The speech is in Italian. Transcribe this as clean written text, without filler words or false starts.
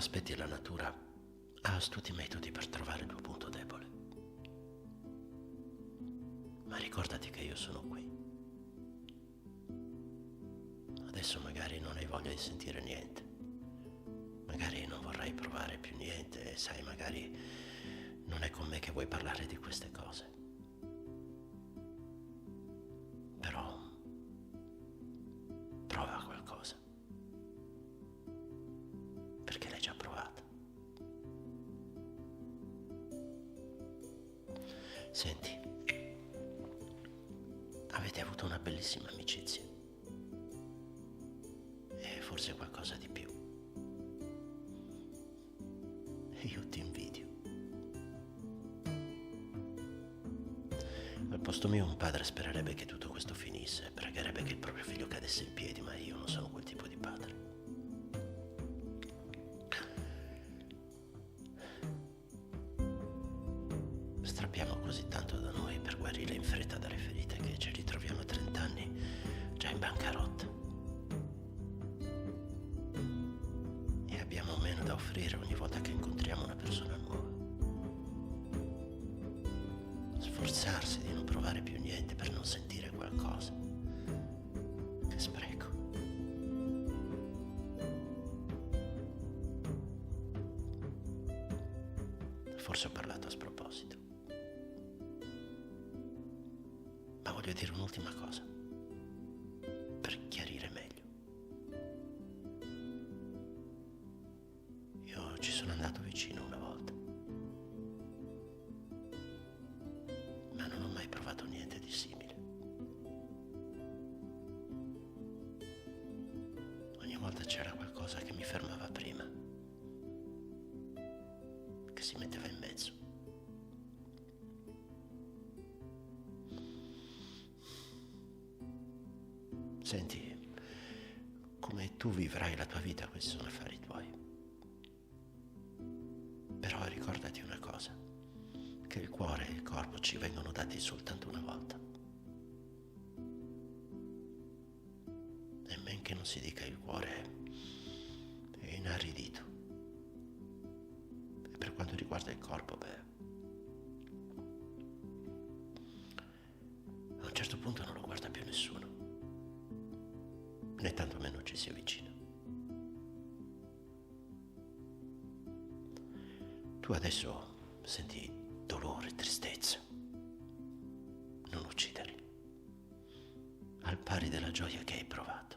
aspetti la natura ha astuti metodi per trovare il tuo punto debole. Ma ricordati che io sono qui. Adesso magari non hai voglia di sentire niente. Magari non vorrai provare più niente e sai, magari non è con me che vuoi parlare di queste cose. Però prova qualcosa. Perché l'hai già provata. Senti, avete avuto una bellissima amicizia. E forse qualcosa di più. Io ti invidio. Al posto mio un padre spererebbe che tutto questo finisse, pregherebbe che il proprio figlio cadesse in piedi, ma io non sono quel tipo di padre. Strappiamo così tanto da noi per guarire in fretta dalle ferite che ci ritroviamo a 30 anni già in bancarotta. E abbiamo meno da offrire ogni volta che incontriamo una persona nuova. Sforzarsi di non provare più niente per non sentire qualcosa. Che spreco. Forse ho parlato a sproposito. Ma voglio dire un'ultima cosa, per chiarire meglio. Io ci sono andato vicino una volta, ma non ho mai provato niente di simile. Ogni volta c'era qualcosa che mi fermava prima, che si metteva in mezzo. Senti, come tu vivrai la tua vita, questi sono affari tuoi. Però ricordati una cosa, che il cuore e il corpo ci vengono dati soltanto una volta. E men che non si dica, il cuore è inaridito. E per quanto riguarda il corpo, a un certo punto non lo guarda più nessuno. Né tantomeno ci si avvicina. Tu adesso senti dolore, tristezza. Non ucciderli. Al pari della gioia che hai provato.